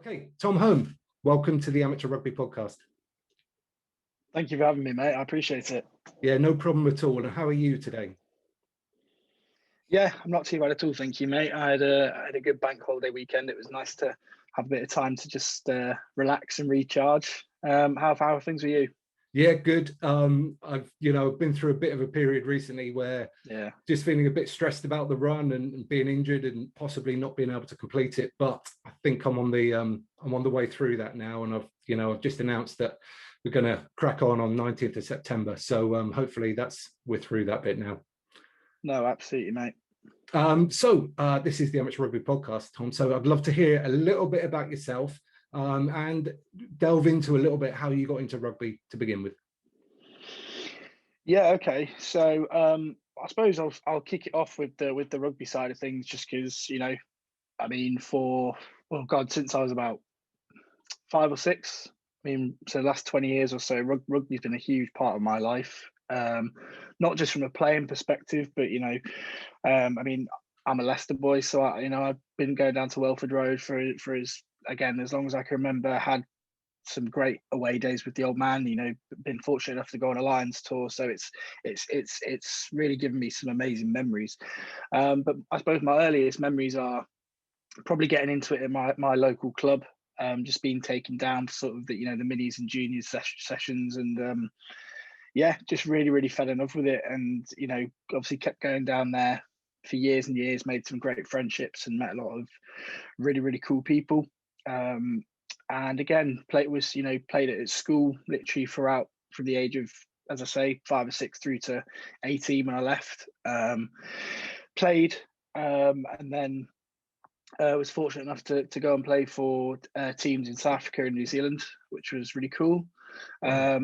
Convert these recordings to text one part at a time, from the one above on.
Okay, Tom Home, welcome to the Amateur Rugby Podcast. Thank you for having me, mate. I appreciate it. Yeah, no problem at all. And how are you today? Yeah, I'm not too bad at all, thank you, mate. I had a good bank holiday weekend. It was nice to have a bit of time to just relax and recharge. How are things with you? Yeah, good. I've been through a bit of a period recently where just feeling a bit stressed about the run and being injured and possibly not being able to complete it. But I think I'm on the way through that now, and I've just announced that we're going to crack on 19th of September. So hopefully we're through that bit now. No, absolutely, mate. So this is the Amateur Rugby Podcast, Tom. So I'd love to hear a little bit about yourself and delve into a little bit how you got into rugby to begin with. Yeah, okay. So I suppose I'll kick it off with the rugby side of things, just because since I was about 5 or 6. So the last 20 years or so, rugby's been a huge part of my life. Not just from a playing perspective, but I'm a Leicester boy, so I've been going down to Welford Road for as long as I can remember. Had some great away days with the old man. Been fortunate enough to go on a Lions tour, so it's really given me some amazing memories. But I suppose my earliest memories are probably getting into it in my local club. Just being taken down for sort of the minis and juniors sessions, and just really fell in love with it, and obviously kept going down there for years and years, made some great friendships and met a lot of really cool people. And again, played it at school literally throughout, from the age of, as I say, 5 or 6 through to 18 when I left. Played and then was fortunate enough to go and play for teams in South Africa and New Zealand, which was really cool. As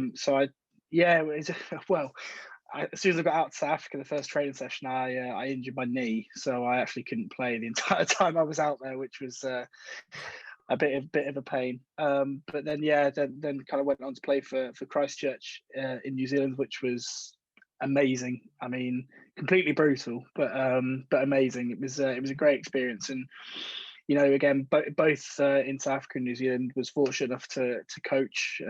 soon as I got out to South Africa, the first training session, I injured my knee, so I actually couldn't play the entire time I was out there, which was a bit of a pain. But then kind of went on to play for Christchurch in New Zealand, which was amazing. I mean, completely brutal, but amazing. It was a great experience, and again, both in South Africa and New Zealand, was fortunate enough to coach.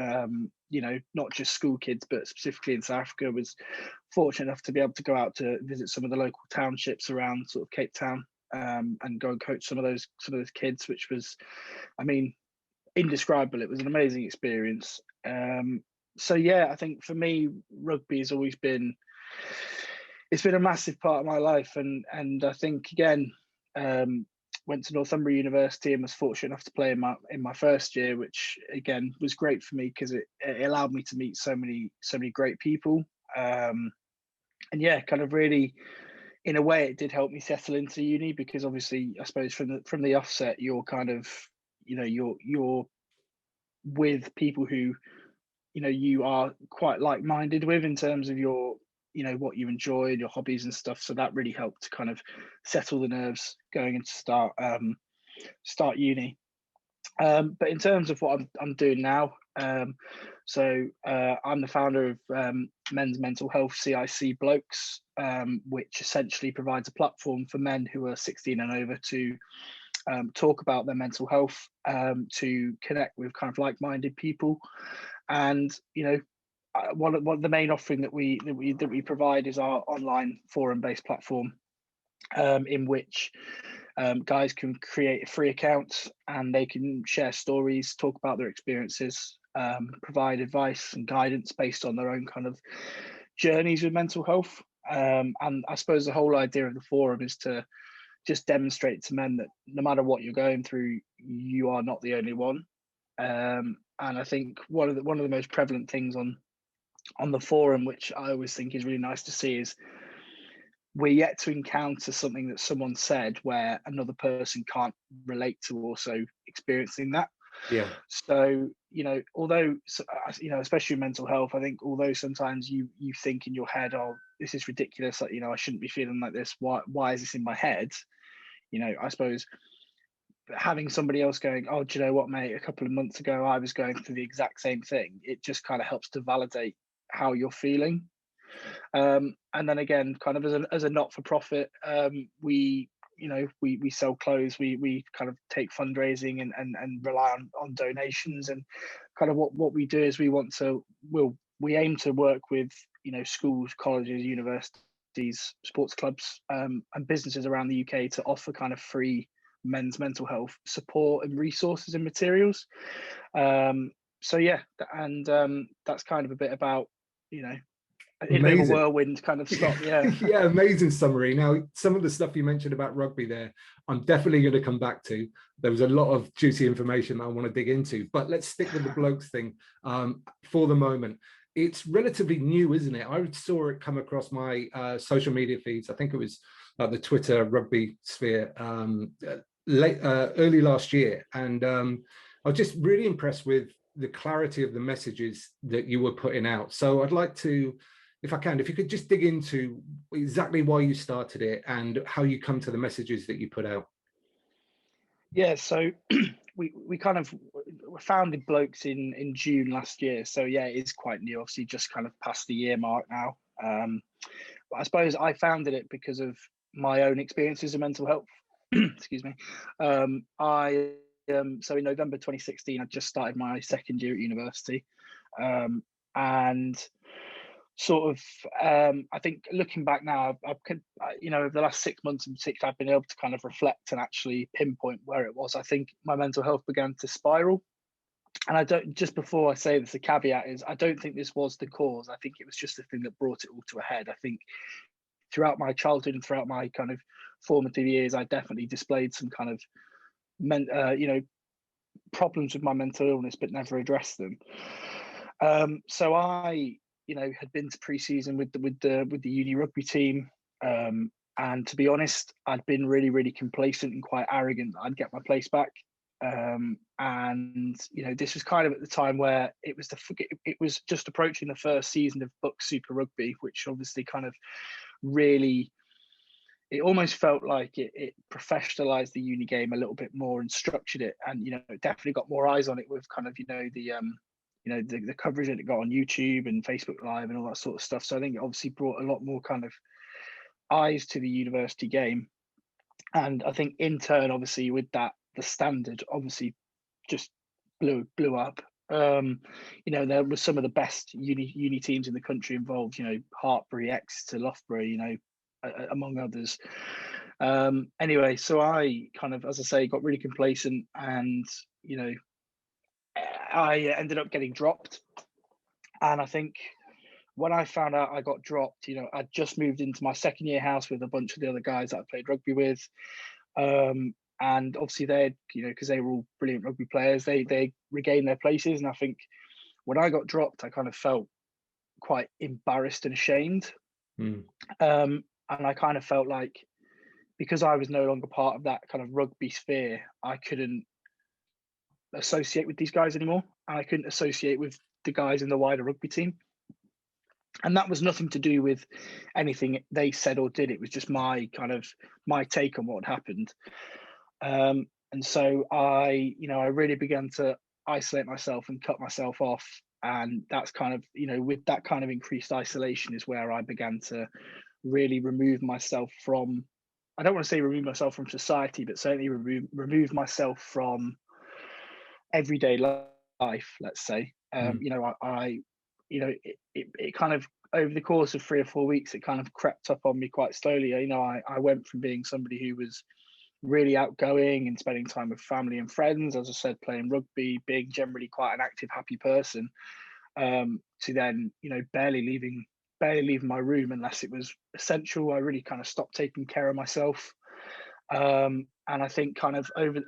Not just school kids, but specifically in South Africa, was fortunate enough to be able to go out to visit some of the local townships around sort of Cape Town, and go and coach some of those kids, which was, indescribable. It was an amazing experience. I think for me, rugby has always been, it's been a massive part of my life, and I think again, went to Northumbria University and was fortunate enough to play in my first year, which again was great for me because it allowed me to meet so many great people, kind of really, in a way, it did help me settle into uni, because obviously, I suppose from the offset, you're kind of, you're with people who you are quite like-minded with in terms of your what you enjoy and your hobbies and stuff, so that really helped to kind of settle the nerves going into start uni. But in terms of what I'm doing now, I'm the founder of Men's Mental Health CIC blOKes, which essentially provides a platform for men who are 16 and over to talk about their mental health, to connect with kind of like-minded people. And one of the main offering that we provide is our online forum-based platform, in which guys can create a free account and they can share stories, talk about their experiences, provide advice and guidance based on their own kind of journeys with mental health. And I suppose the whole idea of the forum is to just demonstrate to men that no matter what you're going through, you are not the only one. And I think one of the most prevalent things on the forum, which I always think is really nice to see, is we're yet to encounter something that someone said where another person can't relate to also experiencing that. Yeah. So, although, especially mental health, I think although sometimes you think in your head, oh, this is ridiculous, like, I shouldn't be feeling like this. Why is this in my head? I suppose having somebody else going, oh, do you know what, mate, a couple of months ago, I was going through the exact same thing. It just kind of helps to validate how you're feeling. And then again, kind of as a not-for-profit, we we sell clothes, we kind of take fundraising and rely on donations, and kind of what we do is we aim to work with schools, colleges, universities, sports clubs, and businesses around the UK to offer kind of free men's mental health support and resources and materials. So yeah, and that's kind of a bit about a bit of a whirlwind kind of stop. Yeah. Yeah, amazing summary. Now, some of the stuff you mentioned about rugby there, I'm definitely going to come back to. There was a lot of juicy information that I want to dig into, but let's stick with the blokes thing for the moment. It's relatively new, isn't it? I saw it come across my social media feeds. I think it was the Twitter rugby sphere early last year. And I was just really impressed with the clarity of the messages that you were putting out. So I'd like to, if you could just dig into exactly why you started it and how you come to the messages that you put out. Yeah, so we kind of founded blOKes in June last year. So yeah, it is quite new, obviously just kind of past the year mark now. But I suppose I founded it because of my own experiences of mental health. Excuse me. So in November 2016, I just started my second year at university. And sort of I think looking back now, over the last 6 months in particular, I've been able to kind of reflect and actually pinpoint where it was. I think my mental health began to spiral, and just before I say this, the caveat is I don't think this was the cause. I think it was just the thing that brought it all to a head. I think throughout my childhood and throughout my kind of formative years, I definitely displayed some kind of problems with my mental illness, but never addressed them. So I had been to pre-season with the uni rugby team, and to be honest, I'd been really, really complacent and quite arrogant that I'd get my place back. And this was kind of at the time where it was just approaching the first season of BUCS Super Rugby, which obviously kind of really, it almost felt like it professionalized the uni game a little bit more and structured it, and it definitely got more eyes on it with kind of the coverage that it got on YouTube and Facebook Live and all that sort of stuff. So I think it obviously brought a lot more kind of eyes to the university game. And I think in turn, obviously with that, the standard obviously just blew up. There was some of the best uni teams in the country involved, Hartbury, Exeter, Loughborough, among others. Anyway, so I kind of, as I say, got really complacent, and I ended up getting dropped. And I think when I found out I got dropped, I'd just moved into my second year house with a bunch of the other guys that I played rugby with. And obviously they, because they were all brilliant rugby players, they regained their places. And I think when I got dropped, I kind of felt quite embarrassed and ashamed. And I kind of felt like, because I was no longer part of that kind of rugby sphere, I couldn't associate with these guys anymore, and I couldn't associate with the guys in the wider rugby team. And that was nothing to do with anything they said or did. It was just my take on what had happened. And so I really began to isolate myself and cut myself off. And that's kind of, with that kind of increased isolation is where I began to really remove myself from, I don't want to say remove myself from society, but certainly remove myself from everyday life, let's say. It kind of, over the course of 3 or 4 weeks, it kind of crept up on me quite slowly. I went from being somebody who was really outgoing and spending time with family and friends, as I said, playing rugby, being generally quite an active, happy person, to then, barely leaving my room unless it was essential. I really kind of stopped taking care of myself. And I think kind of over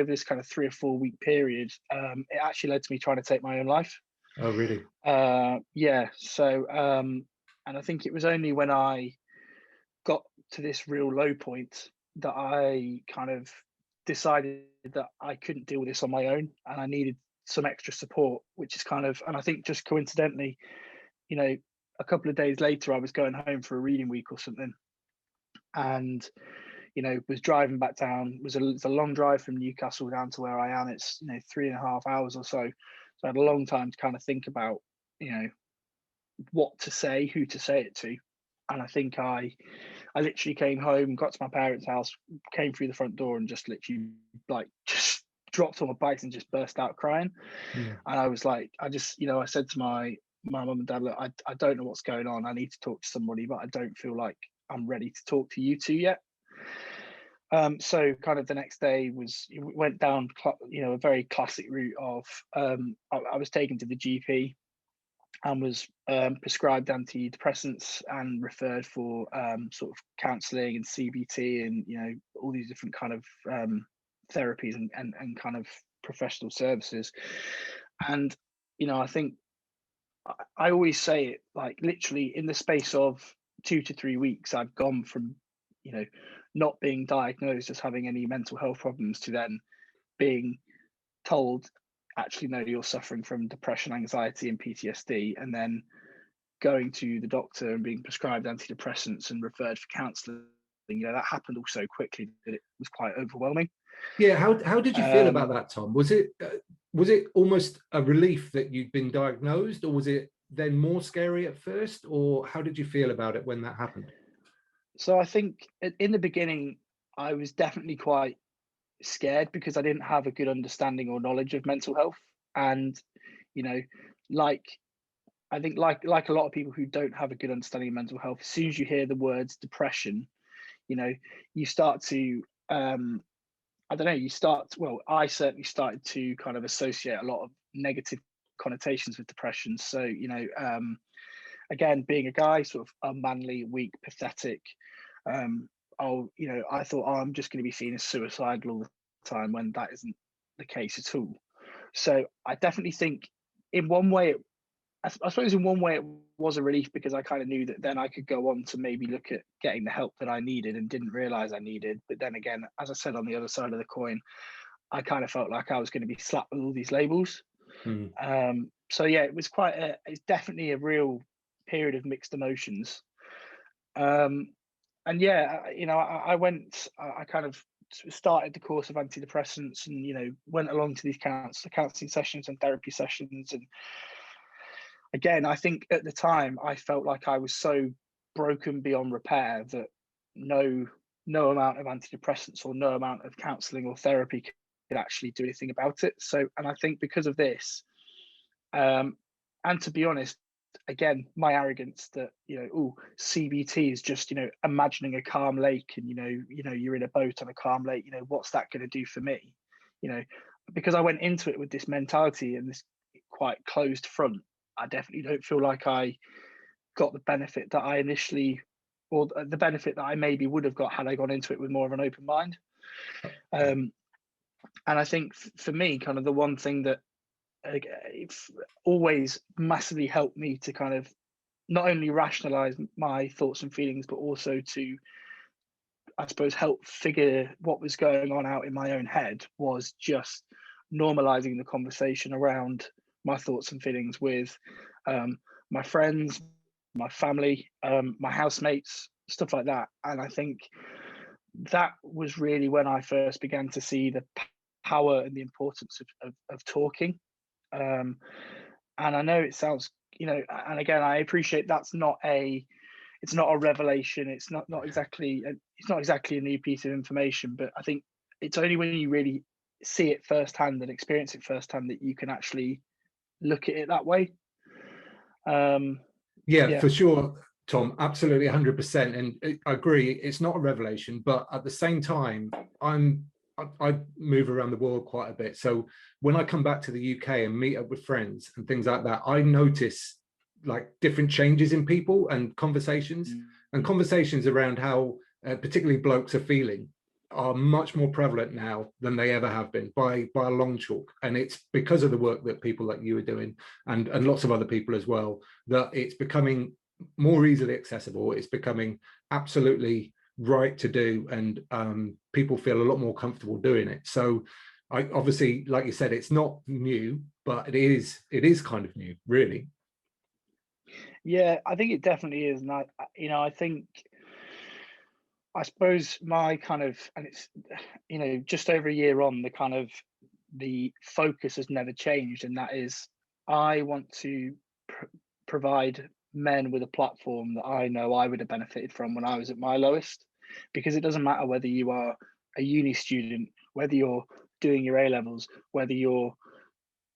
this kind of 3 or 4 week period, it actually led to me trying to take my own life. Oh, really? Yeah. So, and I think it was only when I got to this real low point that I kind of decided that I couldn't deal with this on my own, and I needed some extra support, which is kind of, and I think just coincidentally, a couple of days later, I was going home for a reading week or something, and was driving back down. It's a long drive from Newcastle down to where I am. It's 3.5 hours or so. So I had a long time to kind of think about what to say, who to say it to. And I think I literally came home, got to my parents' house, came through the front door, and just literally like just dropped on my bikes and just burst out crying. Yeah. And I was like, I just, I said to my mum and dad, look, I don't know what's going on. I need to talk to somebody, but I don't feel like I'm ready to talk to you two yet. So kind of the next day went down, a very classic route of I was taken to the GP and was prescribed antidepressants and referred for sort of counselling and CBT and all these different kind of therapies and kind of professional services. And I think I always say it, like literally in the space of 2 to 3 weeks, I've gone from not being diagnosed as having any mental health problems to then being told, actually, no, you're suffering from depression, anxiety, and PTSD, and then going to the doctor and being prescribed antidepressants and referred for counselling. That happened all so quickly that it was quite overwhelming. Yeah. How did you feel about that, Tom? Was it almost a relief that you'd been diagnosed, or was it then more scary at first, or how did you feel about it when that happened? So I think in the beginning, I was definitely quite scared because I didn't have a good understanding or knowledge of mental health. And, like I think like a lot of people who don't have a good understanding of mental health, as soon as you hear the words depression, you start to I don't know, I certainly started to kind of associate a lot of negative connotations with depression. So, again, being a guy, sort of unmanly, weak, pathetic, I thought, I'm just going to be seen as suicidal all the time when that isn't the case at all. So I definitely think in one way, I suppose in one way it was a relief because I kind of knew that then I could go on to maybe look at getting the help that I needed and didn't realize I needed. But then again, as I said, on the other side of the coin, I kind of felt like I was going to be slapped with all these labels. So yeah, it's definitely a real period of mixed emotions. And yeah, I kind of started the course of antidepressants and went along to these counseling sessions and therapy sessions. And again, I think at the time I felt like I was so broken beyond repair that no amount of antidepressants or no amount of counseling or therapy could actually do anything about it. So, and I think because of this, and to be honest, again, my arrogance that CBT is just imagining a calm lake and you're in a boat on a calm lake. What's that going to do for me? Because I went into it with this mentality and this quite closed front, I definitely don't feel like I got the benefit that I initially, or the benefit that I maybe would have got had I gone into it with more of an open mind. And I think for me, kind of the one thing that it's always massively helped me to kind of not only rationalize my thoughts and feelings, but also to, I suppose, help figure what was going on out in my own head was just normalizing the conversation around my thoughts and feelings with my friends, my family, my housemates, stuff like that. And I think that was really when I first began to see the power and the importance of talking. And I know it sounds, and again, I appreciate it's not a revelation. It's not exactly a new piece of information, but I think it's only when you really see it firsthand and experience it firsthand that you can actually look at it that way. Yeah, for sure, Tom, absolutely 100%. And I agree, it's not a revelation, but at the same time, I move around the world quite a bit. So when I come back to the UK and meet up with friends and things like that, I notice like different changes in people and conversations around how particularly blokes are feeling are much more prevalent now than they ever have been by a long chalk. And it's because of the work that people like you are doing and lots of other people as well, that it's becoming more easily accessible. It's becoming absolutely right to do, and people feel a lot more comfortable doing it. So I obviously, like you said, it's not new, but it is kind of new, really. Yeah, I think it definitely is. And I think, I suppose my kind of, and it's, just over a year on, the focus has never changed. And that is, I want to provide men with a platform that I know I would have benefited from when I was at my lowest, because it doesn't matter whether you are a uni student, whether you're doing your A levels, whether you're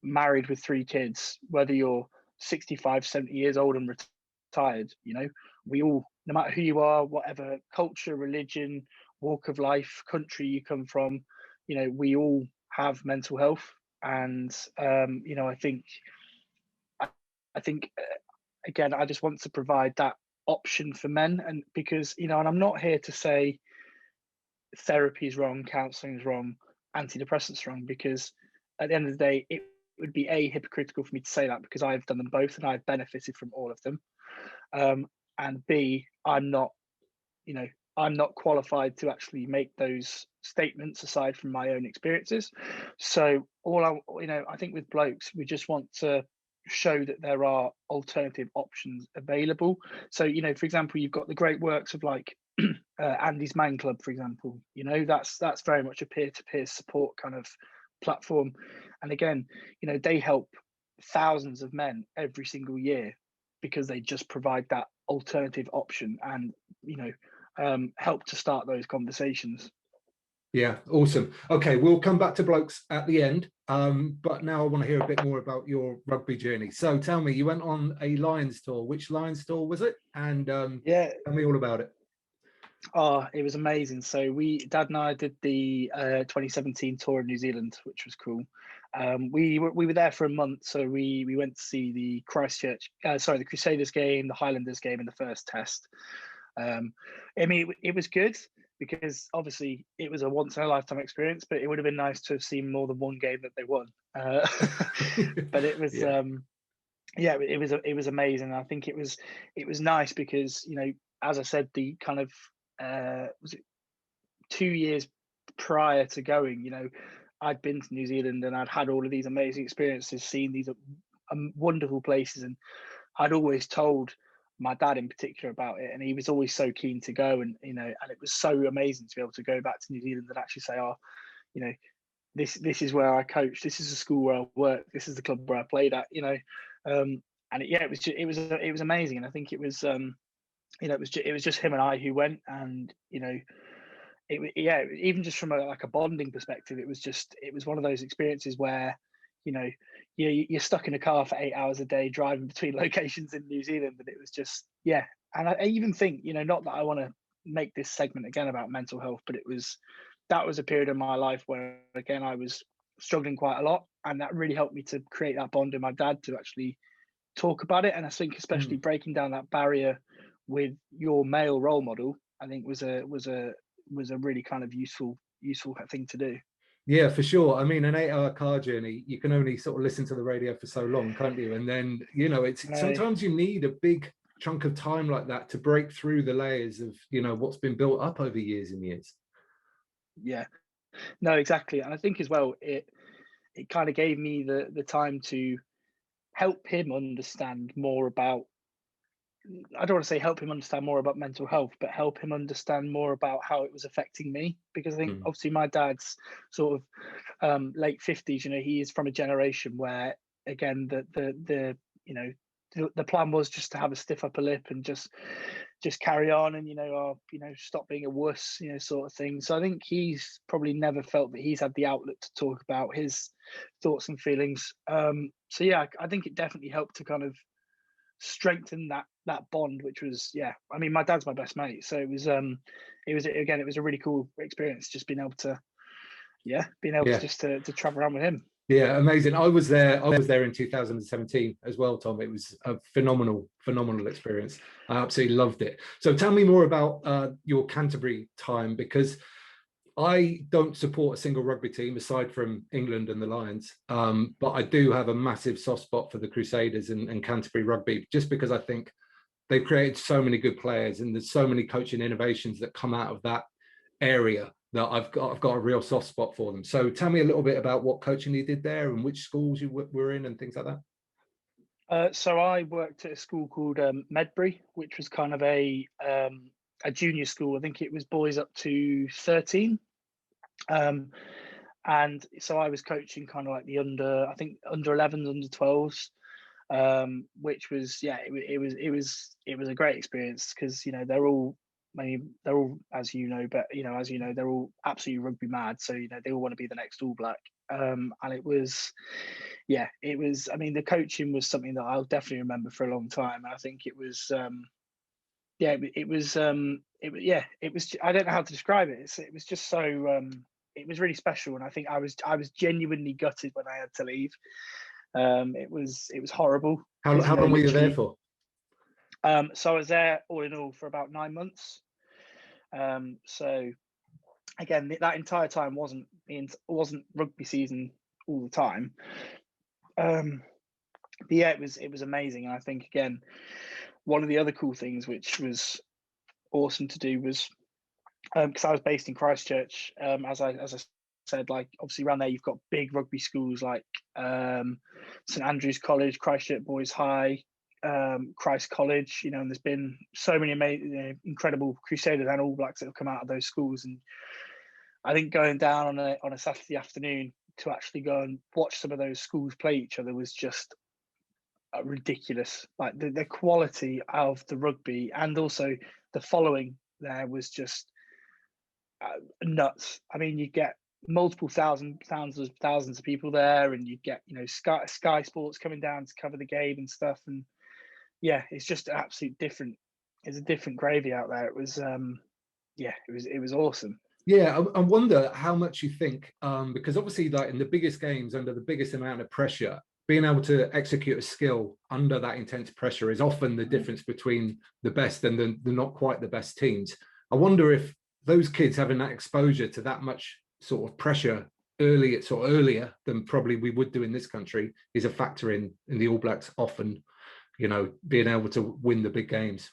married with 3 kids, whether you're 65, 70 years old and retired, we all, no matter who you are, whatever culture, religion, walk of life, country you come from, we all have mental health. And I think again, I just want to provide that option for men, and because and I'm not here to say therapy is wrong, counselling is wrong, antidepressants wrong, because at the end of the day, it would be hypocritical for me to say that, because I've done them both and I've benefited from all of them. And B, I'm not qualified to actually make those statements aside from my own experiences. So I think with blokes, we just want to show that there are alternative options available. So, for example, you've got the great works of like Andy's Man Club, for example. That's very much a peer-to-peer support kind of platform. And again, they help thousands of men every single year because they just provide that alternative option and help to start those conversations. Yeah, awesome. Okay, we'll come back to blokes at the end, but now I want to hear a bit more about your rugby journey. So tell me, you went on a Lions tour. Which Lions tour was it? And tell me all about it. Oh, it was amazing. So Dad and I did the 2017 tour of New Zealand, which was cool. We were there for a month, so we went to see the the Crusaders game, the Highlanders game, and the first test. It was good because obviously it was a once in a lifetime experience, but it would have been nice to have seen more than one game that they won. But it was it was amazing. I think it was nice because as I said, the kind of was it 2 years prior to going, I'd been to New Zealand and I'd had all of these amazing experiences, seen these wonderful places, and I'd always told my dad in particular about it, and he was always so keen to go, and and it was so amazing to be able to go back to New Zealand and actually say, this is where I coached, this is the school where I worked, this is the club where I played at, and it was amazing, and I think it was it was just him and I who went, and even just from a bonding perspective, it was one of those experiences where you're stuck in a car for 8 hours a day driving between locations in New Zealand, and it was just and I even think not that I want to make this segment again about mental health, but that was a period of my life where again I was struggling quite a lot, and that really helped me to create that bond with my dad to actually talk about it. And I think especially breaking down that barrier with your male role model, I think was a really kind of useful thing to do. Yeah, for sure. I mean, an 8-hour car journey, you can only sort of listen to the radio for so long, can't you? And then, sometimes you need a big chunk of time like that to break through the layers of, what's been built up over years and years. Yeah, no, exactly. And I think as well, it kind of gave me the time to help him understand more about, I don't want to say help him understand more about mental health, but help him understand more about how it was affecting me. Because I think obviously my dad's sort of late 50s, he is from a generation where, again, the plan was just to have a stiff upper lip and just carry on and stop being a wuss, sort of thing. So I think he's probably never felt that he's had the outlet to talk about his thoughts and feelings. So yeah, I think it definitely helped to kind of strengthen that bond, which was I mean, my dad's my best mate, so it was a really cool experience just being able to just to travel around with him. Yeah, amazing. I was there in 2017 as well, Tom. It was a phenomenal experience. I absolutely loved it. So tell me more about your Canterbury time, because I don't support a single rugby team aside from England and the Lions, but I do have a massive soft spot for the Crusaders and Canterbury Rugby, just because I think they've created so many good players and there's so many coaching innovations that come out of that area that I've got a real soft spot for them. So tell me a little bit about what coaching you did there and which schools you were in and things like that. So I worked at a school called Medbury, which was kind of a junior school. I think it was boys up to 13. And so I was coaching kind of like the under 11s, under 12s. which was, yeah, it was a great experience, because they're all, I mean, they're all, as you know, they're all absolutely rugby mad. So they all want to be the next All Black. And it was, yeah, it was. I mean, the coaching was something that I'll definitely remember for a long time. And I think it was, yeah, it was, yeah, it was. I don't know how to describe it. It was just so. It was really special, and I think I was genuinely gutted when I had to leave. It was horrible. How long were you there for? So I was there all in all for about 9 months. So again, that entire time wasn't rugby season all the time. But yeah, it was amazing. And I think, again, one of the other cool things which was awesome to do was, because I was based in Christchurch, as I said, like, obviously around there you've got big rugby schools like St Andrew's College, Christchurch Boys High, Christ College, and there's been so many amazing, incredible Crusaders and All Blacks that have come out of those schools. And I think going down on a Saturday afternoon to actually go and watch some of those schools play each other was just ridiculous. Like the quality of the rugby, and also the following there was just nuts. I mean, you get multiple thousands of people there, and you get Sky Sports coming down to cover the game and stuff. And yeah, it's just absolutely different. It's a different gravy out there. It was yeah, it was awesome. Yeah, I wonder how much you think, because obviously, like in the biggest games, under the biggest amount of pressure, being able to execute a skill under that intense pressure is often the difference between the best and the not quite the best teams. I wonder if those kids having that exposure to that much sort of pressure earlier than probably we would do in this country is a factor in the All Blacks often, being able to win the big games.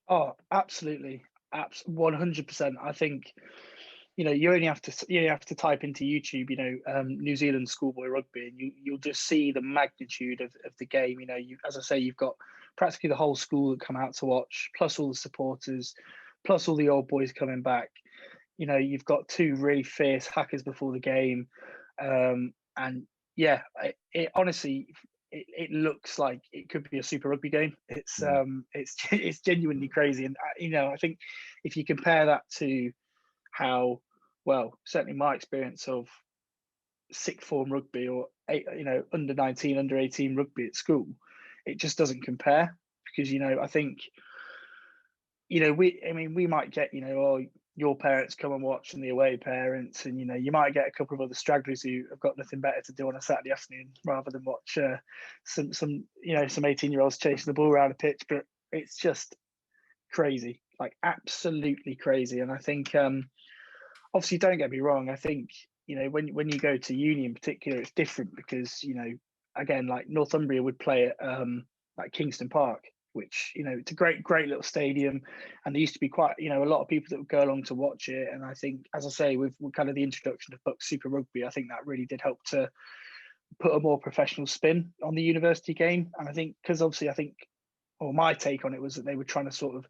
Oh, absolutely. 100%. I think, you only have to type into YouTube, New Zealand schoolboy rugby, and you'll just see the magnitude of the game. As I say, you've got practically the whole school that come out to watch, plus all the supporters, plus all the old boys coming back. You've got two really fierce hackers before the game, and yeah, it honestly, it looks like it could be a Super Rugby game. It's genuinely crazy. And I think if you compare that to how, well, certainly my experience of sixth form rugby, or under 19, under 18 rugby at school, it just doesn't compare. Because I think we might get your parents come and watch, and the away parents, and you might get a couple of other stragglers who have got nothing better to do on a Saturday afternoon rather than watch some 18-year-olds chasing the ball around a pitch. But it's just crazy, like absolutely crazy. And I think obviously, don't get me wrong, I think when you go to uni in particular, it's different, because again, like Northumbria would play at like Kingston Park, which it's a great little stadium, and there used to be quite a lot of people that would go along to watch it. And I think, as I say, with kind of the introduction of BLOKes Super Rugby, I think that really did help to put a more professional spin on the university game. And I think, because obviously my take on it was that they were trying to sort of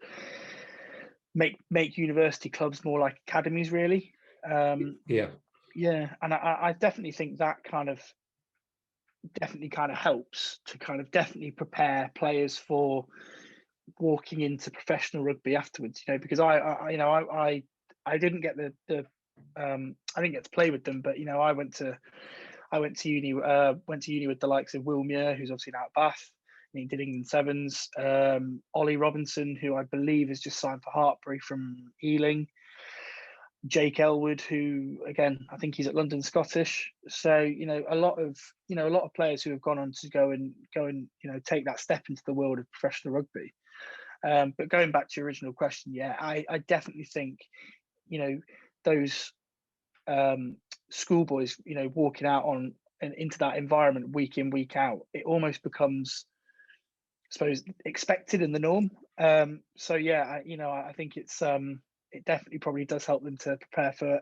make university clubs more like academies, really. Yeah, and I definitely think that definitely helps to definitely prepare players for walking into professional rugby afterwards. Because I didn't get I didn't get to play with them, but I went to uni with the likes of Will Muir, who's obviously now at Bath. He did England Sevens. Ollie Robinson, who I believe has just signed for Hartbury from Ealing. Jake Elwood, who again I think he's at London Scottish. So a lot of players who have gone on to go and take that step into the world of professional rugby. But going back to your original question, yeah, I definitely think those schoolboys walking out on and into that environment week in, week out, it almost becomes, I suppose, expected in the norm. So yeah, I think it's it definitely probably does help them to prepare for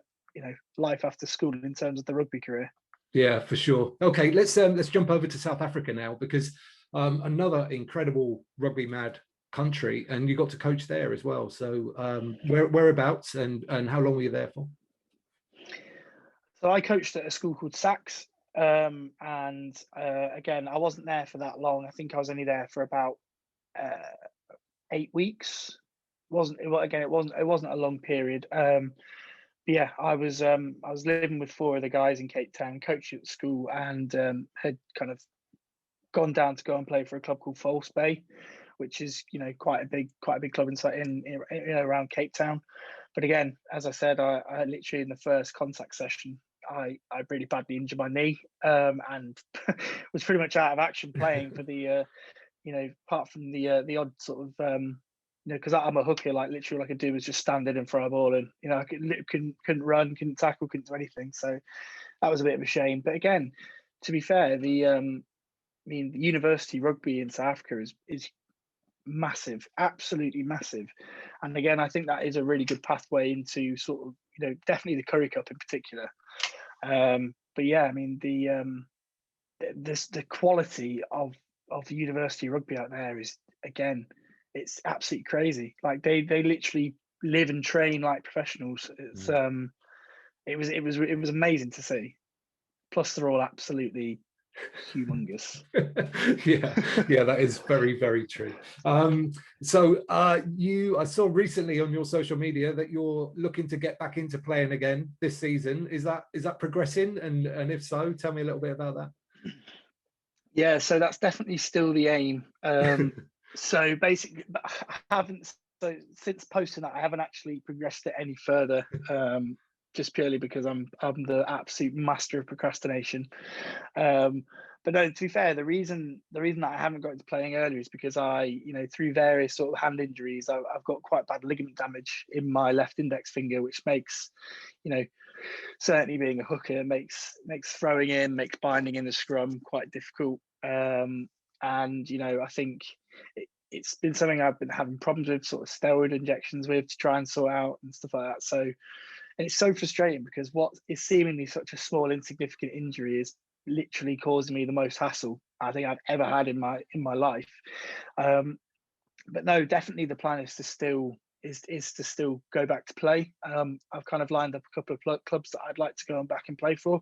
life after school in terms of the rugby career. Yeah, for sure. Okay, let's jump over to South Africa now, because another incredible rugby mad country, and you got to coach there as well. So whereabouts and how long were you there for? So I coached at a school called Sax, And again, I wasn't there for that long. I think I was only there for about 8 weeks. It wasn't a long period. But yeah, I was living with 4 of the guys in Cape Town, coaching at school, and had kind of gone down to go and play for a club called False Bay, which is, you know, quite a big club in around Cape Town. But again, as I said, I literally in the first contact session, I really badly injured my knee, and was pretty much out of action playing for the you know, apart from the odd sort of you know, because I'm a hooker, like literally all I could do was just stand in and throw a ball, and you know, I couldn't run, couldn't tackle, couldn't do anything. So that was a bit of a shame. But again, to be fair, the university rugby in South Africa is massive, absolutely massive. And again, I think that is a really good pathway into sort of, you know, definitely the Curry Cup in particular. But yeah, I mean, the quality of the university rugby out there is, again, it's absolutely crazy. Like they literally live and train like professionals. It's it was amazing to see. Plus, they're all absolutely humongous. yeah, that is very, very true. So I saw recently on your social media that you're looking to get back into playing again this season. Is that progressing? And if so, tell me a little bit about that. Yeah, so that's definitely still the aim. So basically, I haven't. So since posting that, I haven't actually progressed it any further. Just purely because I'm the absolute master of procrastination. But no, to be fair, the reason that I haven't got into playing earlier is because I, you know, through various sort of hand injuries, I've got quite bad ligament damage in my left index finger, which makes, you know, certainly being a hooker makes throwing in, makes binding in the scrum quite difficult. And you know, I think it's been something I've been having problems with, sort of steroid injections with, to try and sort out and stuff like that. So, and it's so frustrating because what is seemingly such a small, insignificant injury is literally causing me the most hassle I think I've ever had in my life. But no, definitely the plan is to still go back to play. I've kind of lined up a couple of clubs that I'd like to go back and play for.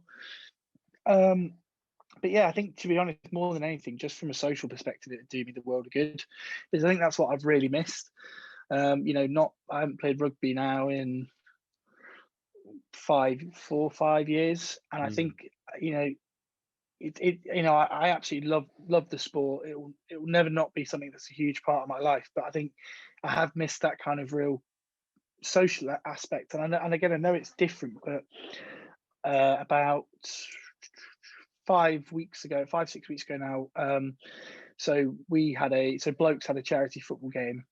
But yeah, I think, to be honest, more than anything, just from a social perspective, it'd do me the world of good, because I think that's what I've really missed. You know, I haven't played rugby now in 4 or 5 years, and I think, you know, you know, I absolutely love the sport. It will never not be something that's a huge part of my life, but I think I have missed that kind of real social aspect. And again, I know it's different, but about 5 weeks ago, 5-6 weeks ago now, so blOKes had a charity football game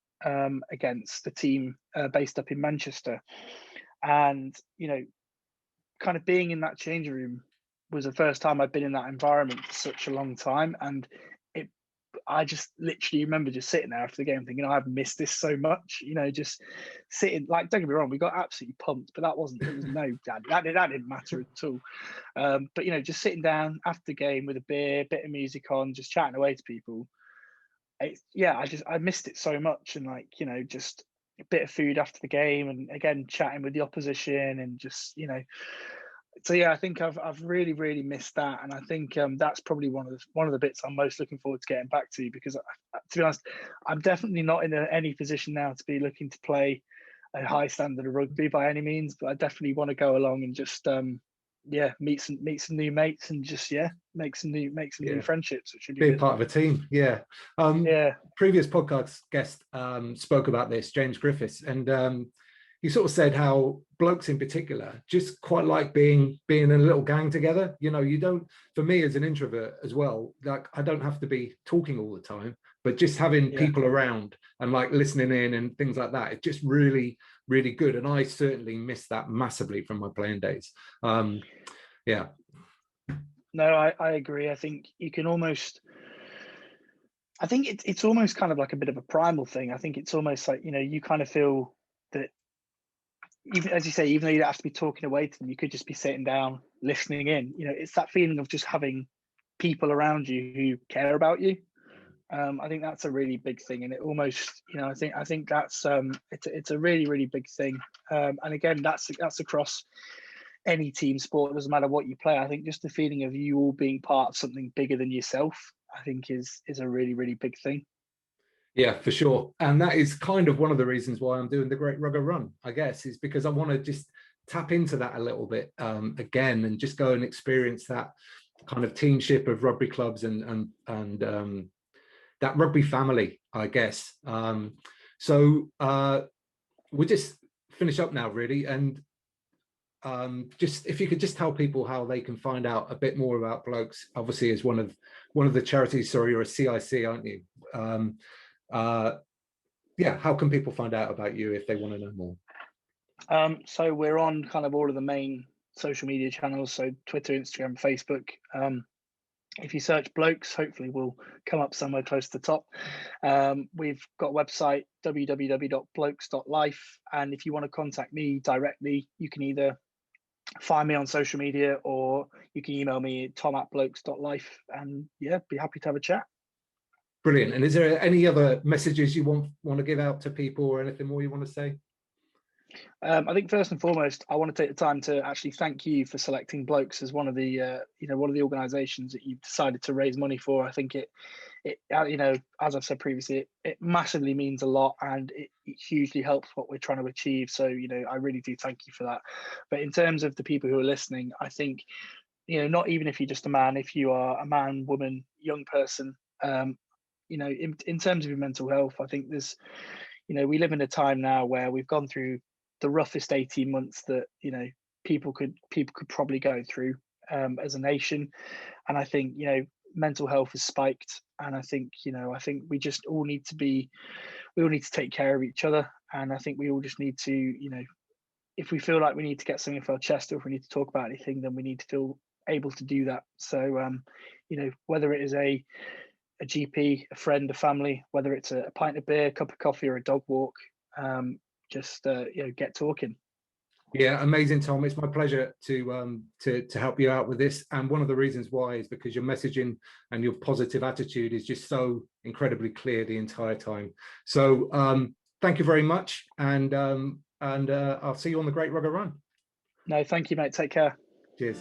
against the team based up in Manchester, and you know, kind of being in that changing room was the first time I'd been in that environment for such a long time. And I just literally remember just sitting there after the game thinking, I've missed this so much, you know, just sitting, like, don't get me wrong, we got absolutely pumped, but it was no, that didn't matter at all. But, you know, just sitting down after the game with a beer, bit of music on, just chatting away to people. I missed it so much. And like, you know, just a bit of food after the game, and again, chatting with the opposition, and just, you know, so yeah, I think I've really, really missed that, and I think that's probably one of the bits I'm most looking forward to getting back to, because to be honest, I'm definitely not in any position now to be looking to play a high standard of rugby by any means, but I definitely want to go along and just meet some new mates, and just make some new friendships, which would be a part of a team. Previous podcast guest spoke about this, James Griffiths, and he sort of said how blokes in particular just quite like being in a little gang together. You know, you don't, for me as an introvert as well, like I don't have to be talking all the time, but just having people around and like listening in and things like that, it's just really, really good. And I certainly miss that massively from my playing days. No, I agree. I think you can almost, I think it's almost kind of like a bit of a primal thing. I think it's almost like, you know, you kind of feel that, even as you say, even though you don't have to be talking away to them, you could just be sitting down listening in. You know, it's that feeling of just having people around you who care about you. I think that's a really big thing, and it almost, you know, I think that's it's a really, really big thing. And again, that's across any team sport, doesn't matter what you play. I think just the feeling of you all being part of something bigger than yourself, I think is a really, really big thing. Yeah, for sure. And that is kind of one of the reasons why I'm doing the Great Rugger Run, I guess, is because I want to just tap into that a little bit again, and just go and experience that kind of teamship of rugby clubs and that rugby family, I guess. So we'll just finish up now, really, and just if you could just tell people how they can find out a bit more about blOKes. Obviously, as one of the charities. Sorry, you're a CIC, aren't you? Yeah, how can people find out about you if they want to know more? So we're on kind of all of the main social media channels, so Twitter, Instagram, Facebook. If you search blOKes, hopefully we'll come up somewhere close to the top. We've got a website, www.blokes.life, and if you want to contact me directly, you can either find me on social media or you can email me, tom@blokes.life, and yeah, be happy to have a chat. Brilliant. And is there any other messages you want to give out to people, or anything more you want to say? I think first and foremost, I want to take the time to actually thank you for selecting blOKes as one of the one of the organisations that you've decided to raise money for. I think it as I've said previously, it massively means a lot, and it hugely helps what we're trying to achieve. So I really do thank you for that. But in terms of the people who are listening, I think not even if you're just a man, if you are a man, woman, young person, in terms of your mental health, I think there's we live in a time now where we've gone through the roughest 18 months that people could probably go through as a nation, and I think mental health has spiked, and I think we just all need to take care of each other, and I think we all just need to if we feel like we need to get something off our chest, or if we need to talk about anything, then we need to feel able to do that. So whether it is a GP, a friend, a family, whether it's a pint of beer, a cup of coffee, or a dog walk, just get talking. Yeah, amazing, Tom. It's my pleasure to help you out with this. And one of the reasons why is because your messaging and your positive attitude is just so incredibly clear the entire time. So thank you very much, and I'll see you on the Great Rugger Run. No, thank you, mate. Take care. Cheers.